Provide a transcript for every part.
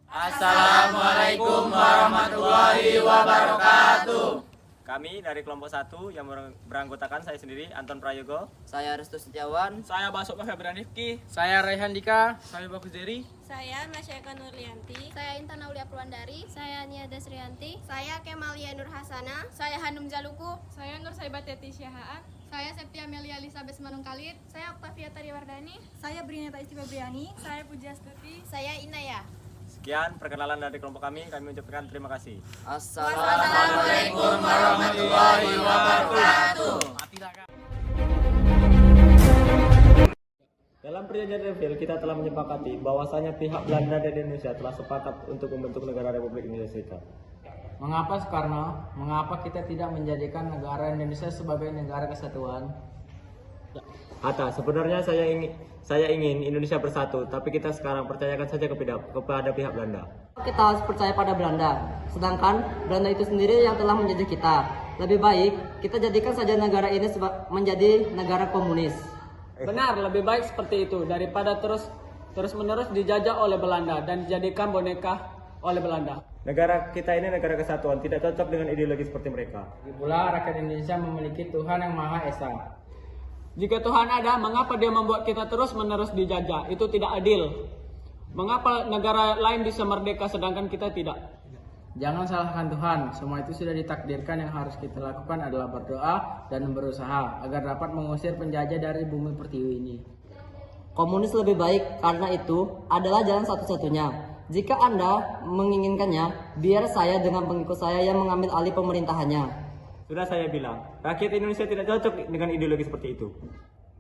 Assalamualaikum warahmatullahi wabarakatuh. Kami dari kelompok 1 yang beranggotakan saya sendiri, Anton Prayogo. Saya Restu Setiawan. Saya Basok Febrian Rifki. Saya Raihan Dika. Saya Bagus Jerry. Saya Nasyaka Nurlianti. Saya Intan Aulia Purwandari. Saya Nia Desrianti. Saya Kemalia Nur Hasana. Saya Hanum Jaluku. Saya Nur Saibateti Syahaan. Saya Septia Amelia Elizabeth Manung Khalid. Saya Oktavia Tariwardani. Saya Brineta Istifabriani. Saya Pujastuti. Saya Inaya. Sekian perkenalan dari kelompok kami ucapkan terima kasih. Assalamualaikum warahmatullahi wabarakatuh. Dalam perjanjian Revel kita telah menyepakati bahwasanya pihak Belanda dan Indonesia telah sepakat untuk membentuk negara Republik Indonesia Serikat. Mengapa Soekarno? Mengapa kita tidak menjadikan negara Indonesia sebagai negara kesatuan? Hatta, sebenarnya saya ingin Indonesia bersatu, tapi kita sekarang percayakan saja kepada pihak Belanda. Kita harus percaya pada Belanda, sedangkan Belanda itu sendiri yang telah menjajah kita. Lebih baik kita jadikan saja negara ini menjadi negara komunis. Benar, lebih baik seperti itu daripada terus-menerus dijajah oleh Belanda dan dijadikan boneka oleh Belanda. Negara kita ini negara kesatuan, tidak cocok dengan ideologi seperti mereka. Lagi pula rakyat Indonesia memiliki Tuhan yang Maha Esa. Jika Tuhan ada, mengapa dia membuat kita terus-menerus dijajah? Itu tidak adil. Mengapa negara lain bisa merdeka sedangkan kita tidak? Jangan salahkan Tuhan, semua itu sudah ditakdirkan. Yang harus kita lakukan adalah berdoa dan berusaha agar dapat mengusir penjajah dari bumi pertiwi ini. Komunis lebih baik karena itu adalah jalan satu-satunya. Jika Anda menginginkannya, biar saya dengan pengikut saya yang mengambil alih pemerintahannya. Sudah saya bilang, rakyat Indonesia tidak cocok dengan ideologi seperti itu.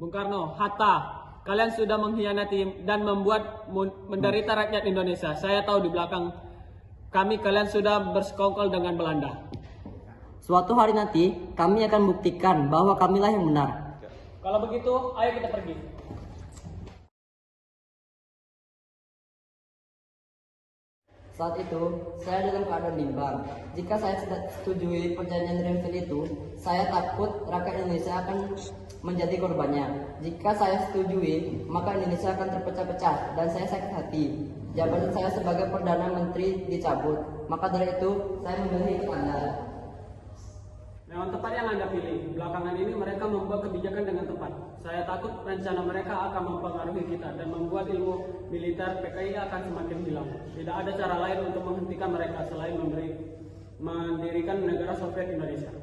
Bung Karno, Hatta, kalian sudah mengkhianati dan membuat menderita rakyat Indonesia. Saya tahu di belakang kami kalian sudah bersekongkol dengan Belanda. Suatu hari nanti, kami akan buktikan bahwa kamilah yang benar. Kalau begitu, ayo kita pergi. Saat itu, saya dalam keadaan bimbang. Jika saya tidak setujui perjanjian Renville itu, saya takut rakyat Indonesia akan menjadi korbannya. Jika saya setujui, maka Indonesia akan terpecah-pecah dan saya sakit hati. Jabatan saya sebagai Perdana Menteri dicabut. Maka dari itu, saya memilih ikut Anda. Memang tepat yang Anda pilih. Belakangan ini mereka membuat kebijakan dengan tepat. Saya takut rencana mereka akan mempengaruhi kita dan membuat ilmu militer PKI akan semakin hilang. Tidak ada cara lain untuk menghentikan mereka selain mendirikan negara Soviet Indonesia.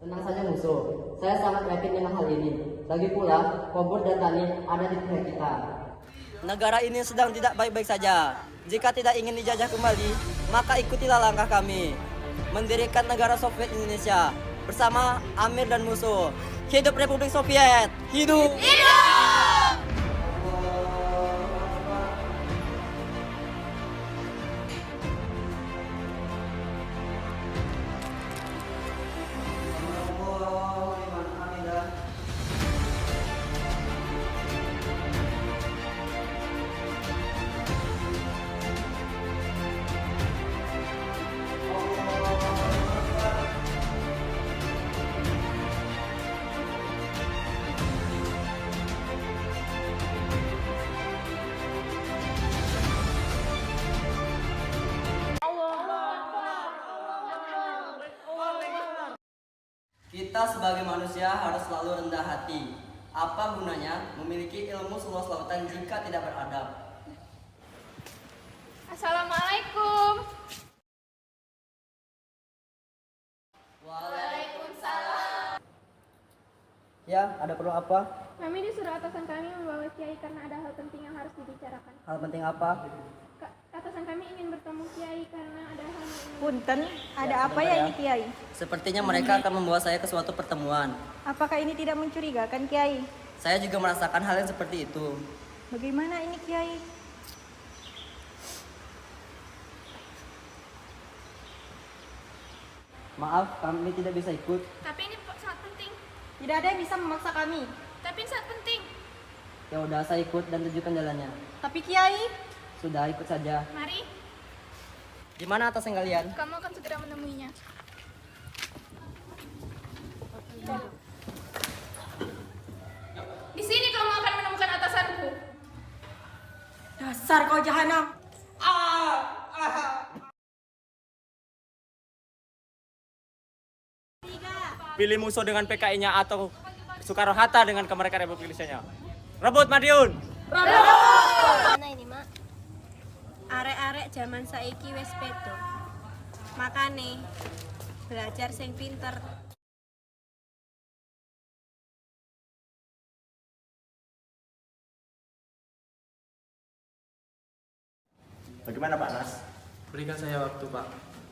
Tenang saja musuh, saya sangat yakin dengan hal ini. Lagi pula, Kobor dan Tani ada di pihak kita. Negara ini sedang tidak baik-baik saja. Jika tidak ingin dijajah kembali, maka ikutilah langkah kami. Mendirikan negara Soviet Indonesia bersama Amir dan musuh. Hidup Republik Soviet! Hidup! Hidup! Kita sebagai manusia harus selalu rendah hati. Apa gunanya memiliki ilmu seluas lautan jika tidak beradab? Assalamualaikum. Waalaikumsalam. Ya, ada perlu apa? Kami disuruh atasan kami membawa Kiai karena ada hal penting yang harus dibicarakan. Hal penting apa? Atasan kami ingin bertemu Kiai karena ada hal yang ingin... Punten, ada apa ya ini Kiai? Sepertinya mereka akan membawa saya ke suatu pertemuan. Apakah ini tidak mencurigakan Kiai? Saya juga merasakan hal yang seperti itu. Bagaimana ini Kiai? Maaf, kami tidak bisa ikut. Tapi ini sangat penting. Tidak ada yang bisa memaksa kami. Tapi ini sangat penting. Ya udah, saya ikut dan tunjukkan jalannya. Tapi Kiai, Sudah, ikut saja. Mari, Di mana atasan kalian? kamu akan segera menemuinya. Di sini kamu akan menemukan atasanku. dasar kau jahanam. Pilih musuh dengan PKI-nya atau Soekarno-Hatta dengan kemerdekaan Republik Indonesia. Rebut Madiun. Mana ini, Mak? Arek-arek zaman saiki wis pedo. Makane belajar sing pinter. Bagaimana Pak Nas? Berikan saya waktu, Pak.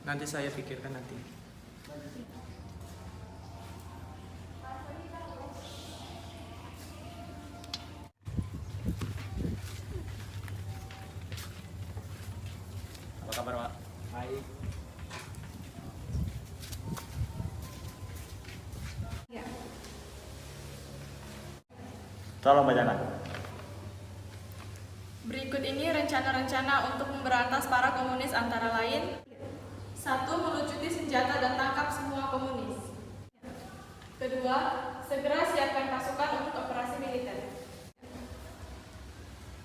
Nanti saya pikirkan nanti. Apa kabar Pak? Baik. Tolong bacakan. Berikut ini rencana-rencana untuk memberantas para komunis antara lain: 1. Melucuti senjata dan tangkap semua komunis. 2. Segera siapkan pasukan untuk operasi militer.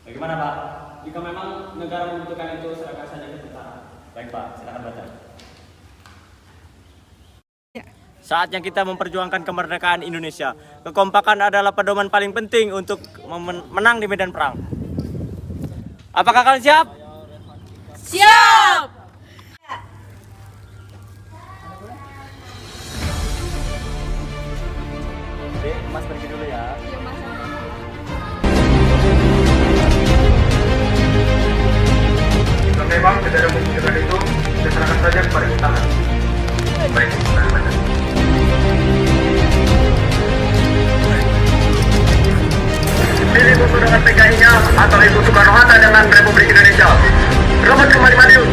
Bagaimana Pak? Jika memang negara membutuhkan itu, serahkan saja ke tentara. Baik Pak, silakan baca. Saatnya kita memperjuangkan kemerdekaan Indonesia. Kekompakan adalah pedoman paling penting untuk menang di medan perang. Apakah kalian siap? Siap! Dek, Mas pergi dulu ya. Jika memang negara membutuhkan itu, serahkan saja kepada tentara. Baik, silakan baca. Pilih musuh dengan PKI-nya atau Ibu Soekarno-Hatta dengan Republik Indonesia. Rebut kembali Madiun.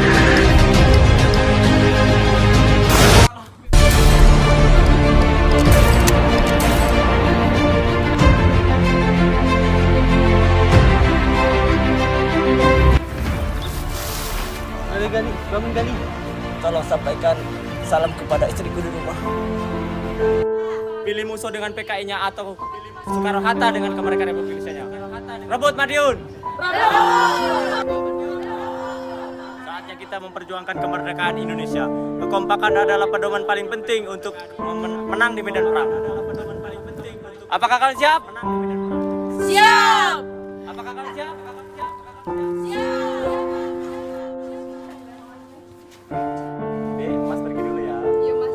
Gali, bangun Gali. Tolong sampaikan salam kepada istriku di rumah. Pilih musuh dengan PKI-nya atau Soekarno-Hatta dengan kemerdekaan Republik Indonesia. Rebut Madiun. Saatnya kita memperjuangkan kemerdekaan Indonesia. Kekompakan adalah pedoman paling penting untuk menang di medan perang. Apakah kalian siap? Siap! Apakah kalian siap? Dek, Mas pergi dulu ya. Iya, Mas.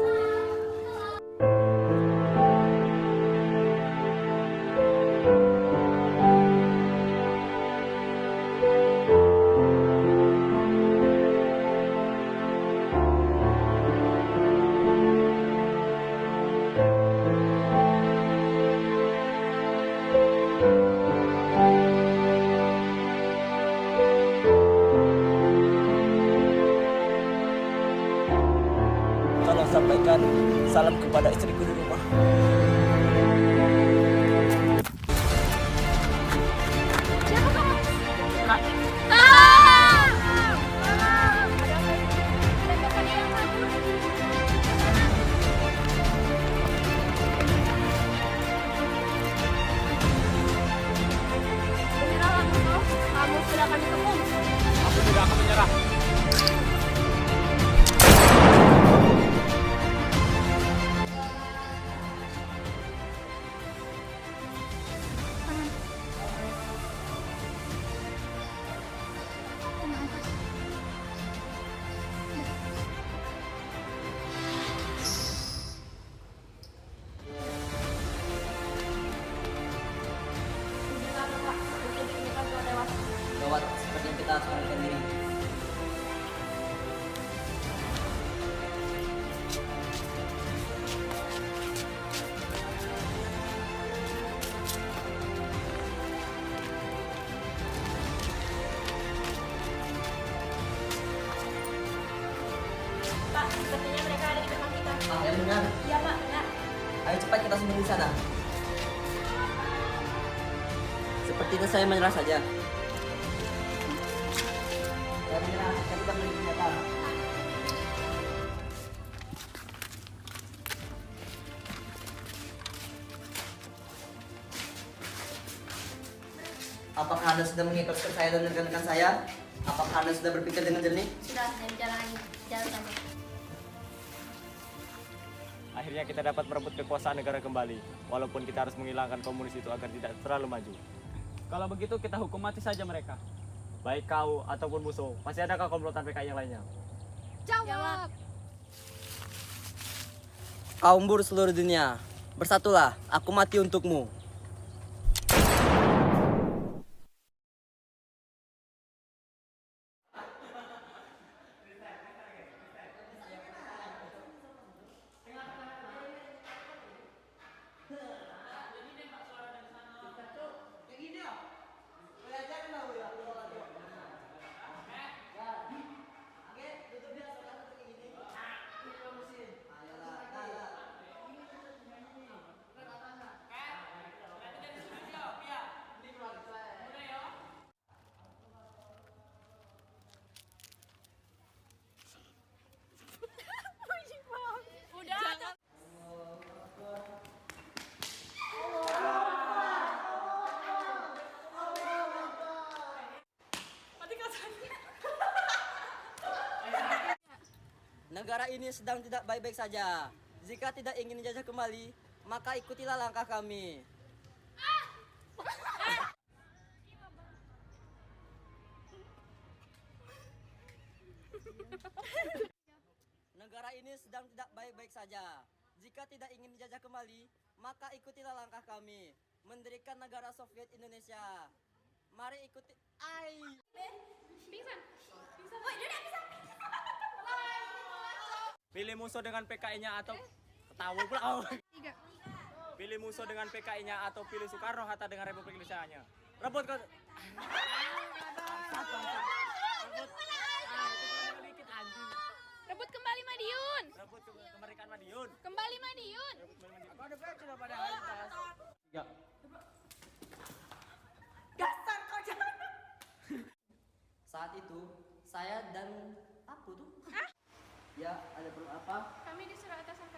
Tolong sampaikan salam kepada istriku di rumah. Kamu silakan dikepung. Aku tidak akan menyerah. Gawat, sepertinya kita harus melarikan diri. Pak, sepertinya mereka ada di depan kita. Ah, yang benar. Iya, Pak, benar. Ayo cepat kita sembunyi di sana. Sepertinya saya menyerah saja. Saya menyerah, saya tidak memiliki senjata. Apakah Anda sudah mengikhlaskan saya dan rekan-rekan saya? Apakah Anda sudah berpikir dengan jernih? Sudah, dan jalan saja. Akhirnya kita dapat merebut kekuasaan negara kembali, walaupun kita harus menghilangkan komunis itu agar tidak terlalu maju. Kalau begitu kita hukum mati saja mereka. Baik kau ataupun musuh, masih adakah komplotan PKI yang lainnya? Jawab. Kaum buruh seluruh dunia, bersatulah, aku mati untukmu. Negara ini sedang tidak baik-baik saja. Jika tidak ingin dijajah kembali, maka ikutilah langkah kami. Negara ini sedang tidak baik-baik saja. Jika tidak ingin dijajah kembali, maka ikutilah langkah kami. Mendirikan negara Soviet Indonesia. Mari ikuti. Pingsan. Pilih musuh dengan PKI-nya atau ketawa pula. Pilih musuh dengan PKI-nya atau pilih Soekarno Hatta dengan Republik Indonesia-nya. Rebut kau. Rebut kembali Madiun. Rebut kemerdekaan Madiun. Kembali Madiun. Saat itu, saya dan aku tuh. Ya, ada perlu apa? Kami disuruh atasan